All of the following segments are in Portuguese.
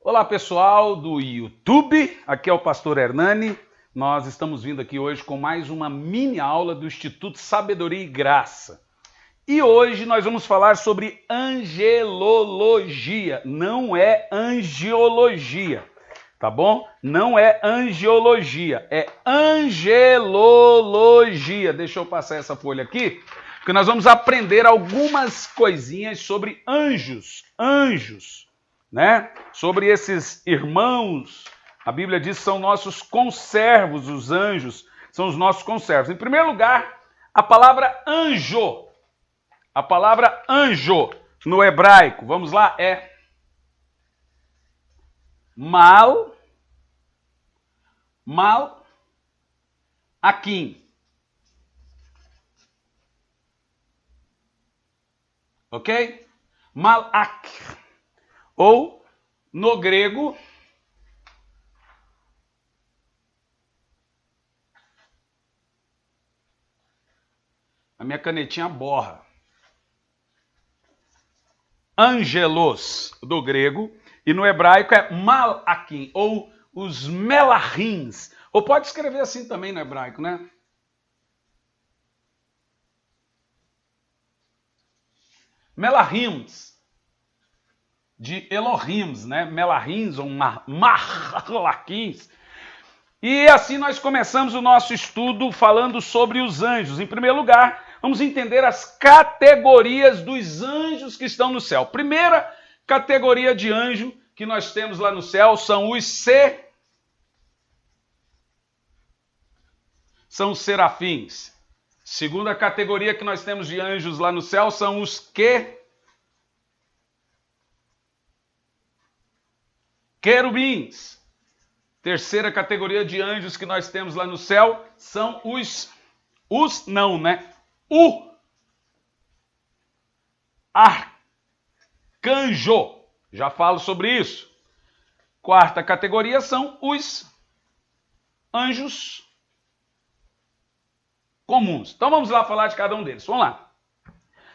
Olá pessoal do YouTube, aqui é o Pastor Hernani. Nós estamos vindo aqui hoje com mais uma mini aula do Instituto Sabedoria e Graça. E hoje nós vamos falar sobre angelologia, não é angiologia, tá bom? Não é angiologia, é angelologia. Deixa eu passar essa folha aqui, porque nós vamos aprender algumas coisinhas sobre anjos, né? Sobre esses irmãos. A Bíblia diz que são nossos conservos, os anjos são os nossos conservos. Em primeiro lugar, a palavra anjo. A palavra anjo no hebraico, vamos lá, é akim. Ok? Malak. Ou, no grego, a minha canetinha borra. Angelos, do grego, e no hebraico é malakim, ou os melahins. Ou pode escrever assim também no hebraico, né? Melahims, de Elohims, né? Melahims ou Marlaquins. E assim nós começamos o nosso estudo falando sobre os anjos. Em primeiro lugar, vamos entender as categorias dos anjos que estão no céu. Primeira categoria de anjo que nós temos lá no céu são os serafins. Segunda categoria que nós temos de anjos lá no céu são os querubins. Terceira categoria de anjos que nós temos lá no céu são o arcanjo. Já falo sobre isso. Quarta categoria são os anjos comuns. Então vamos lá falar de cada um deles. Vamos lá.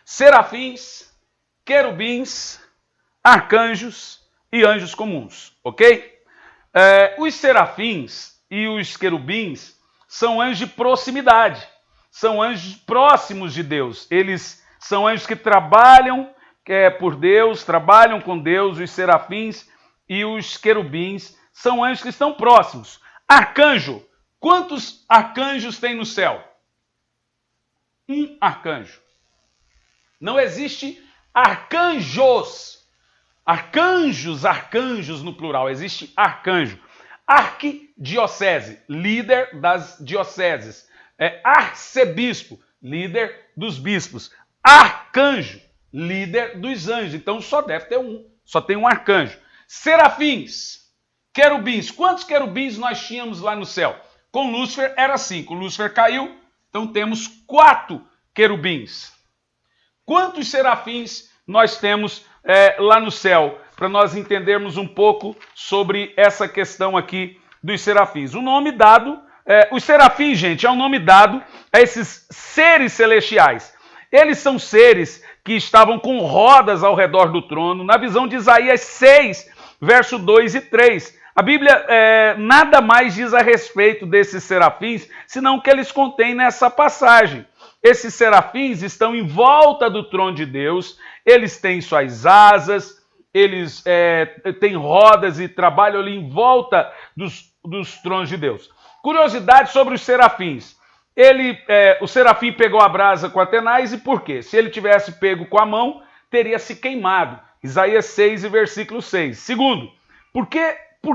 Serafins, querubins, arcanjos e anjos comuns, ok? Os serafins e os querubins são anjos de proximidade, são anjos próximos de Deus. Eles são anjos que trabalham por Deus, trabalham com Deus. Os serafins e os querubins são anjos que estão próximos. Arcanjo, quantos arcanjos tem no céu? Um arcanjo. Não existe arcanjos. Arcanjos no plural, existe arcanjo. Arquidiocese, líder das dioceses. Arcebispo, líder dos bispos. Arcanjo, líder dos anjos. Então só deve ter um, só tem um arcanjo. Serafins, querubins. Quantos querubins nós tínhamos lá no céu? Com Lúcifer era 5. Lúcifer caiu, então temos 4 querubins. Quantos serafins nós temos lá no céu, para nós entendermos um pouco sobre essa questão aqui dos serafins? O nome dado, os serafins, gente, é um nome dado a esses seres celestiais. Eles são seres que estavam com rodas ao redor do trono, na visão de Isaías 6, verso 2 e 3. A Bíblia nada mais diz a respeito desses serafins, senão o que eles contêm nessa passagem. Esses serafins estão em volta do trono de Deus, eles têm suas asas, eles têm rodas e trabalham ali em volta dos tronos de Deus. Curiosidade sobre os serafins. O serafim pegou a brasa com Atenais, e por quê? Se ele tivesse pego com a mão, teria se queimado. Isaías 6, versículo 6. Segundo, por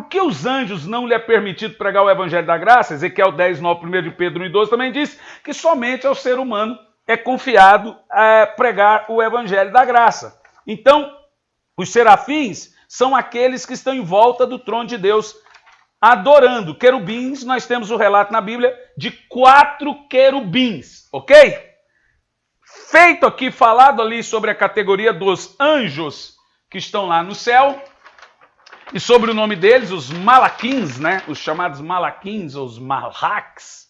que os anjos não lhe é permitido pregar o evangelho da graça? Ezequiel 10, 9, 1 de Pedro 1 e 12 também diz que somente ao ser humano é confiado pregar o evangelho da graça. Então, os serafins são aqueles que estão em volta do trono de Deus adorando. Querubins, nós temos o relato na Bíblia de 4 querubins, ok? Feito aqui, falado ali sobre a categoria dos anjos que estão lá no céu, e sobre o nome deles, os malakins, né? Os chamados malakins, os malaks,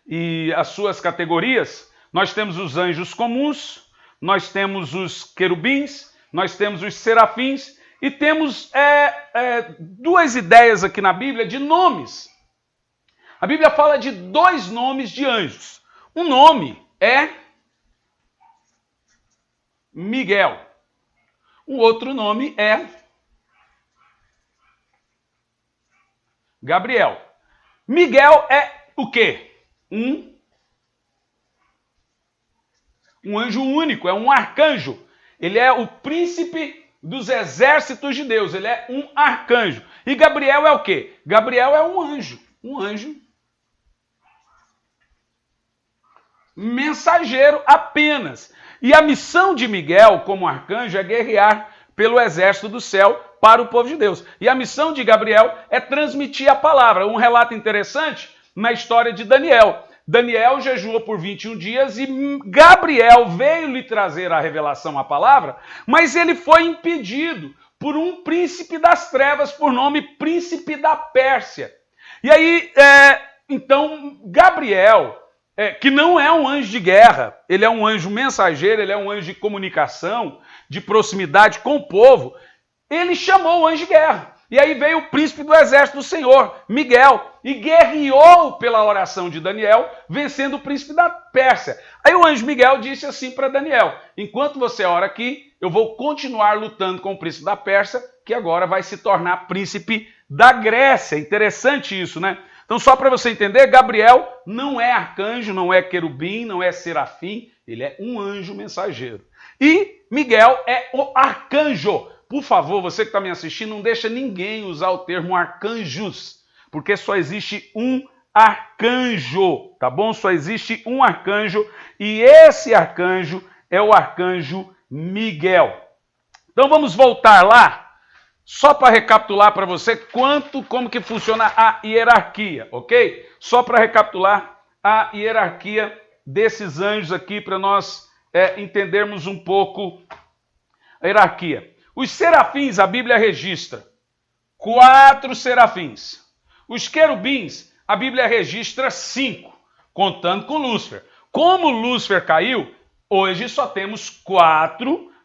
e as suas categorias, nós temos os anjos comuns, nós temos os querubins, nós temos os serafins e temos duas ideias aqui na Bíblia de nomes. A Bíblia fala de dois nomes de anjos. Um nome é Miguel. O outro nome é Gabriel. Miguel é o quê? Um anjo único, é um arcanjo. Ele é o príncipe dos exércitos de Deus, ele é um arcanjo. E Gabriel é o quê? Gabriel é um anjo mensageiro apenas. E a missão de Miguel como arcanjo é guerrear pelo exército do céu para o povo de Deus. E a missão de Gabriel é transmitir a palavra. Um relato interessante na história de Daniel. Daniel jejuou por 21 dias e Gabriel veio lhe trazer a revelação, a palavra, mas ele foi impedido por um príncipe das trevas, por nome Príncipe da Pérsia. E aí, então, Gabriel, que não é um anjo de guerra, ele é um anjo mensageiro, ele é um anjo de comunicação, de proximidade com o povo, ele chamou o anjo de guerra. E aí veio o príncipe do exército do Senhor, Miguel, e guerreou pela oração de Daniel, vencendo o príncipe da Pérsia. Aí o anjo Miguel disse assim para Daniel: enquanto você ora aqui, eu vou continuar lutando com o príncipe da Pérsia, que agora vai se tornar príncipe da Grécia. Interessante isso, né? Então, só para você entender, Gabriel não é arcanjo, não é querubim, não é serafim, ele é um anjo mensageiro. E Miguel é o arcanjo. Por favor, você que está me assistindo, não deixa ninguém usar o termo arcanjos, porque só existe um arcanjo, tá bom? Só existe um arcanjo, e esse arcanjo é o arcanjo Miguel. Então vamos voltar lá, só para recapitular para você como que funciona a hierarquia, ok? Só para recapitular a hierarquia desses anjos aqui, para nós entendermos um pouco a hierarquia. Os serafins, a Bíblia registra 4 serafins. Os querubins, a Bíblia registra 5, contando com Lúcifer. Como Lúcifer caiu, hoje só temos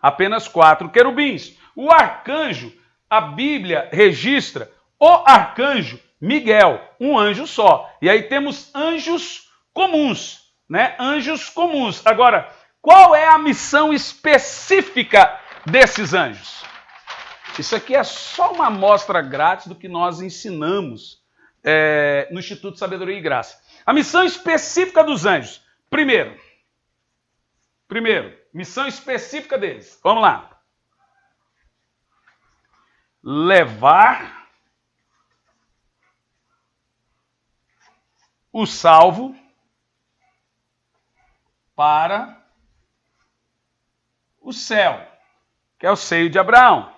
apenas 4 querubins. O arcanjo, a Bíblia registra o arcanjo Miguel, um anjo só. E aí temos anjos comuns, né? Anjos comuns. Agora, qual é a missão específica desses anjos? Isso aqui é só uma amostra grátis do que nós ensinamos no Instituto Sabedoria e Graça. A missão específica dos anjos. Primeiro, missão específica deles. Vamos lá. Levar o salvo para o céu, que é o seio de Abraão.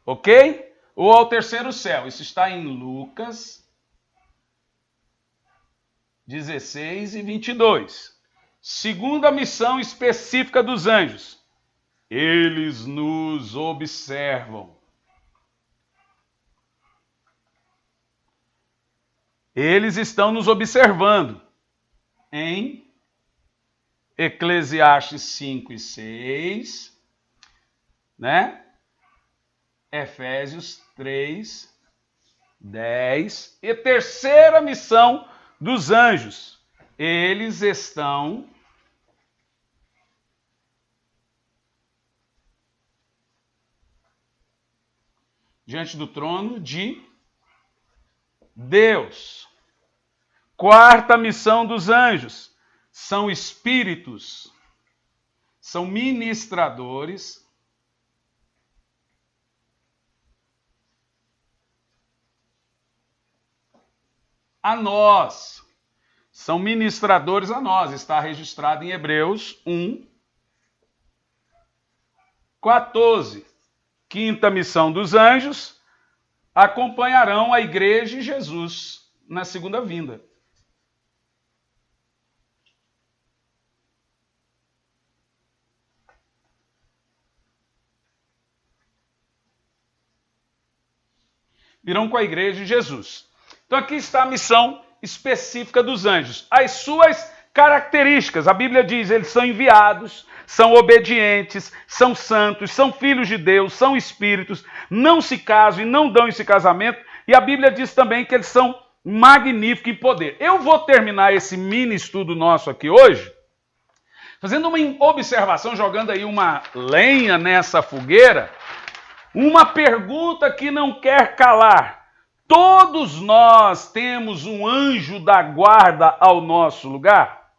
Ok? Ou ao terceiro céu. Isso está em Lucas 16 e 22. Segunda missão específica dos anjos. Eles nos observam. Eles estão nos observando. Em Eclesiastes 5 e 6, né? Efésios 3, 10. E terceira missão dos anjos. Eles estão diante do trono de Deus. Quarta missão dos anjos. São espíritos. São ministradores a nós. São ministradores a nós. Está registrado em Hebreus 1, 14. Quinta missão dos anjos. Acompanharão a igreja e Jesus na segunda vinda. Virão com a igreja e Jesus. Então aqui está a missão específica dos anjos. As suas características. A Bíblia diz, eles são enviados, são obedientes, são santos, são filhos de Deus, são espíritos, não se casam e não dão esse casamento. E a Bíblia diz também que eles são magníficos em poder. Eu vou terminar esse mini estudo nosso aqui hoje, fazendo uma observação, jogando aí uma lenha nessa fogueira, uma pergunta que não quer calar. Todos nós temos um anjo da guarda ao nosso lugar,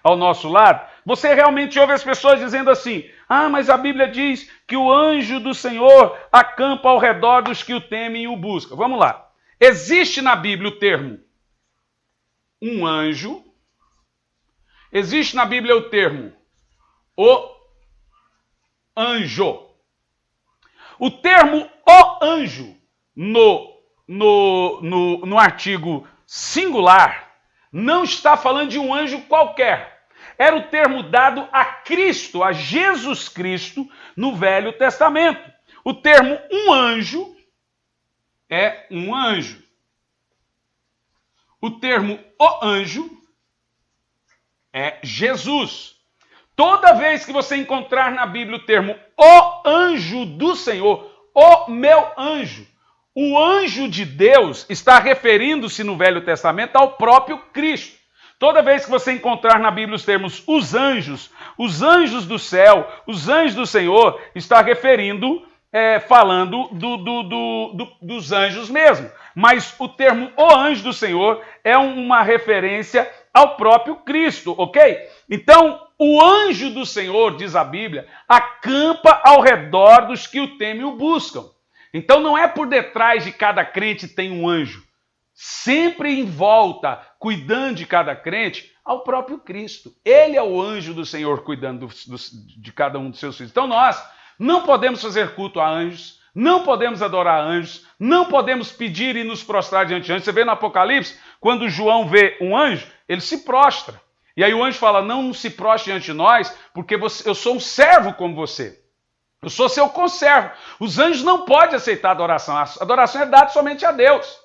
ao nosso lado? Você realmente ouve as pessoas dizendo assim, mas a Bíblia diz que o anjo do Senhor acampa ao redor dos que o temem e o buscam. Vamos lá. Existe na Bíblia o termo um anjo, existe na Bíblia o termo o anjo. O termo o anjo no artigo singular não está falando de um anjo qualquer. Era o termo dado a Cristo, a Jesus Cristo, no Velho Testamento. O termo um anjo é um anjo. O termo o anjo é Jesus. Toda vez que você encontrar na Bíblia o termo o anjo do Senhor, o meu anjo, o anjo de Deus está referindo-se no Velho Testamento ao próprio Cristo. Toda vez que você encontrar na Bíblia os termos os anjos do céu, os anjos do Senhor, está referindo, falando dos anjos mesmo. Mas o termo o anjo do Senhor é uma referência ao próprio Cristo, ok? Então, o anjo do Senhor, diz a Bíblia, acampa ao redor dos que o temem e o buscam. Então não é por detrás de cada crente tem um anjo. Sempre em volta, cuidando de cada crente, ao próprio Cristo. Ele é o anjo do Senhor cuidando de cada um dos seus filhos. Então nós não podemos fazer culto a anjos, não podemos adorar anjos, não podemos pedir e nos prostrar diante de anjos. Você vê no Apocalipse, quando João vê um anjo, ele se prostra. E aí o anjo fala, não se prostre diante de nós, porque eu sou um servo como você. Eu sou seu conservo. Os anjos não podem aceitar adoração. A adoração é dada somente a Deus.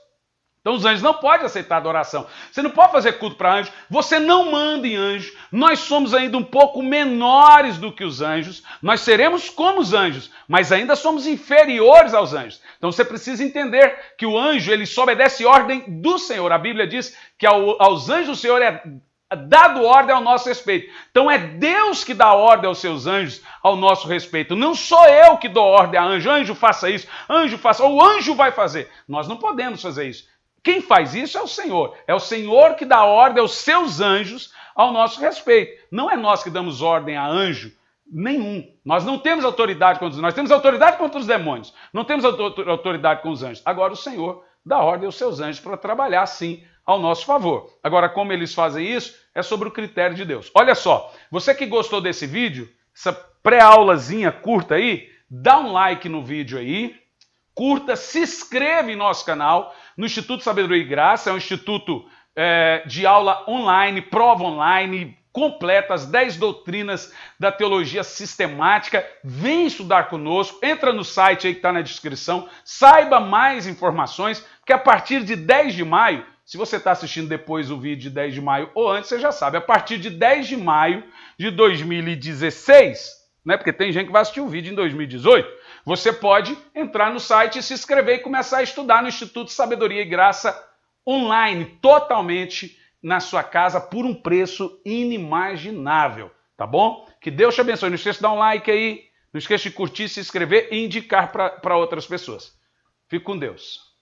Então os anjos não podem aceitar adoração. Você não pode fazer culto para anjo. Você não manda em anjo. Nós somos ainda um pouco menores do que os anjos. Nós seremos como os anjos, mas ainda somos inferiores aos anjos. Então você precisa entender que o anjo, ele só obedece ordem do Senhor. A Bíblia diz que aos anjos do Senhor é dado ordem ao nosso respeito. Então é Deus que dá ordem aos seus anjos ao nosso respeito. Não sou eu que dou ordem a anjo. Anjo, faça isso. Anjo, faça. Ou o anjo vai fazer. Nós não podemos fazer isso. Quem faz isso é o Senhor. É o Senhor que dá ordem aos seus anjos ao nosso respeito. Não é nós que damos ordem a anjo nenhum. Nós não temos autoridade contra os anjos. Nós temos autoridade contra os demônios. Não temos autoridade com os anjos. Agora o Senhor dá ordem aos seus anjos para trabalhar assim ao nosso favor. Agora, como eles fazem isso, é sobre o critério de Deus. Olha só, você que gostou desse vídeo, essa pré-aulazinha curta aí, dá um like no vídeo aí, curta, se inscreve em nosso canal, no Instituto Sabedoria e Graça, é um instituto de aula online, prova online, completa as 10 doutrinas da teologia sistemática. Vem estudar conosco, entra no site aí que está na descrição, saiba mais informações, que a partir de 10 de maio, se você está assistindo depois o vídeo de 10 de maio ou antes, você já sabe, a partir de 10 de maio de 2016, né, porque tem gente que vai assistir o vídeo em 2018, você pode entrar no site e se inscrever e começar a estudar no Instituto Sabedoria e Graça online, totalmente na sua casa, por um preço inimaginável, tá bom? Que Deus te abençoe. Não esqueça de dar um like aí, não esqueça de curtir, se inscrever e indicar para outras pessoas. Fique com Deus.